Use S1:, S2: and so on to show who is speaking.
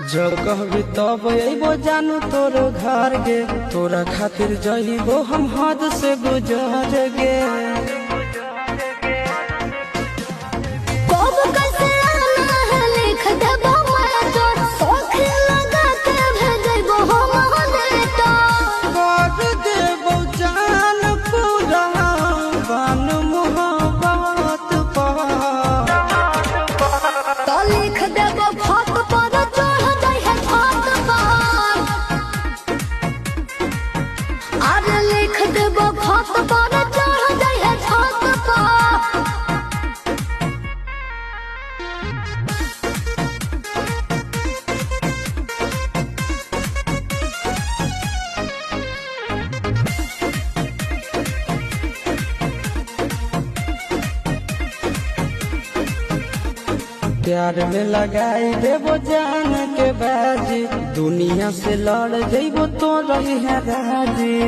S1: जब कहबी तब अबो जानू तोर घर गे, तोरा खातिर जइबो हम हद से गुजर गे। प्यार में लगाई देबो जान के बाजी, दुनिया से लड़ जइबो तो रही है राजी।